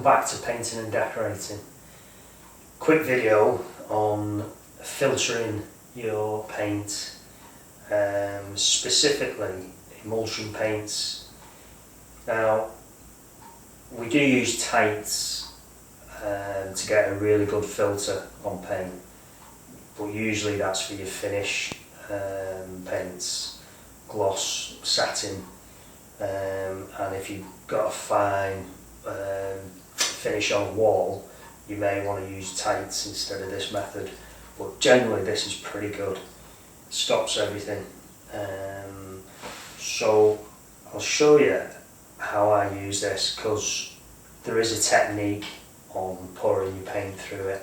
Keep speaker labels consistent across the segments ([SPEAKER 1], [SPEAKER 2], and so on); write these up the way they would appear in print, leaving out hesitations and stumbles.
[SPEAKER 1] back to painting and decorating. Quick video on filtering your paint, specifically emulsion paints. Now, we do use tights to get a really good filter on paint, but usually that's for your finish paints, gloss, satin, and if you've got a fine finish on wall, you may want to use tights instead of this method, but generally this is pretty good. It stops everything. So I'll show you how I use this, because there is a technique on pouring your paint through it.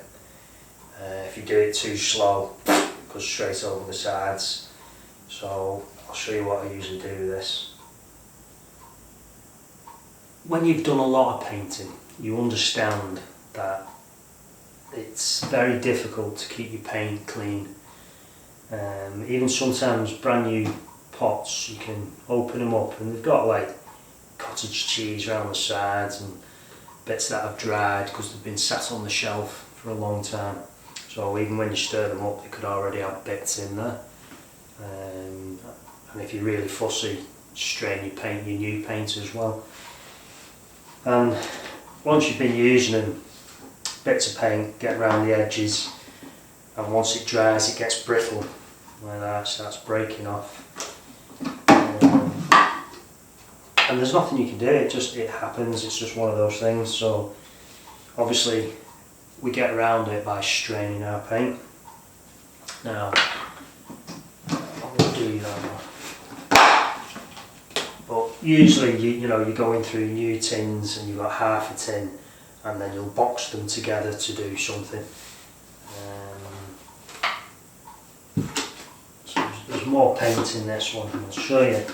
[SPEAKER 1] If you do it too slow, it goes straight over the sides. So I'll show you what I usually do with this. When you've done a lot of painting, you understand that it's very difficult to keep your paint clean. Even sometimes brand new pots, you can open them up and they've got like cottage cheese around the sides and bits that have dried because they've been sat on the shelf for a long time. So even when you stir them up, they could already have bits in there. And if you're really fussy, strain your paint, your new paint as well. And once you've been using them, bits of paint get around the edges, and once it dries it gets brittle, like that, it starts breaking off. And there's nothing you can do, it happens, it's just one of those things. So obviously we get around it by straining our paint. Now, I will do that. But usually you're going through new tins and you've got half a tin, and then you'll box them together to do something. So there's more paint in this one, I'll show you.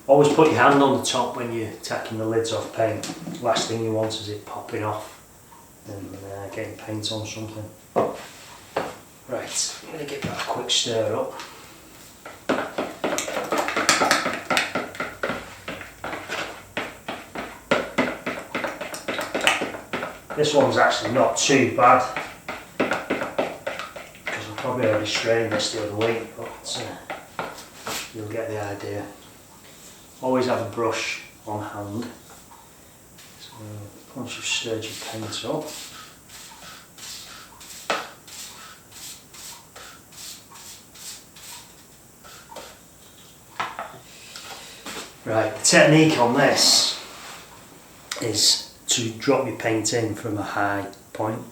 [SPEAKER 1] Always put your hand on the top when you're taking the lids off paint. Last thing you want is it popping off and getting paint on something. Right, I'm going to give that a quick stir up. This one's actually not too bad, because I probably already strained this the other week, but you'll get the idea. Always have a brush on hand. So once you've stirred your paint up, right, the technique on this is to drop your paint in from a high point.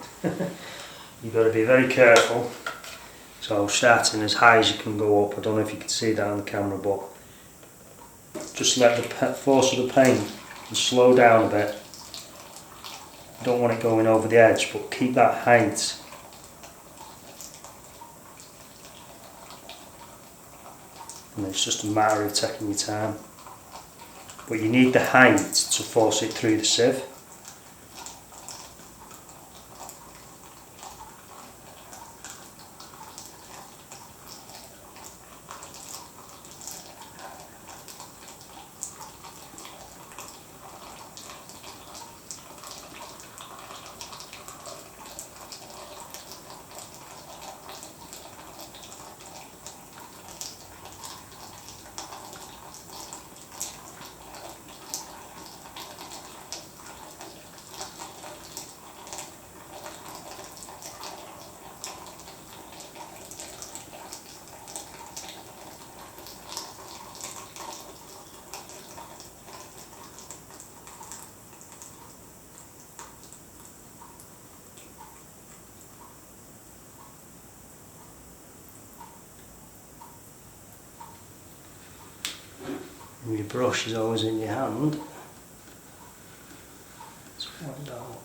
[SPEAKER 1] You've got to be very careful. So starting as high as you can go up. I don't know if you can see that on the camera, but just let the force of the paint slow down a bit. Don't want it going over the edge, but keep that height. And it's just a matter of taking your time. But you need the height to force it through the sieve. Your brush is always in your hand. Let's find out.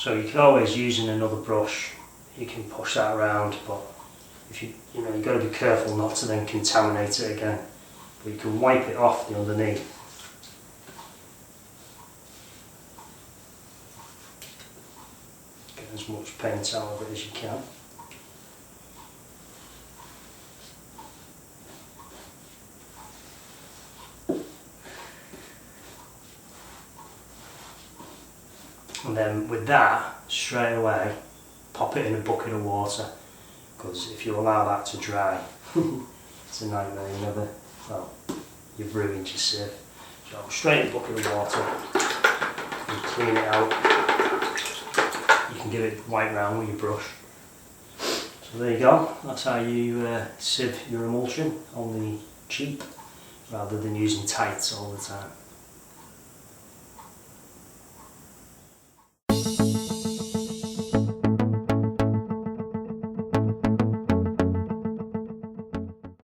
[SPEAKER 1] So you can always, using another brush, you can push that around, but if you've got to be careful not to then contaminate it again. But you can wipe it off the underneath. Get as much paint out of it as you can. And then with that, straight away, pop it in a bucket of water, because if you allow that to dry, it's a nightmare. You've ruined your sieve. So straight in a bucket of water and clean it out. You can get it white round with your brush. So there you go, that's how you sieve your emulsion on the cheap, rather than using tights all the time.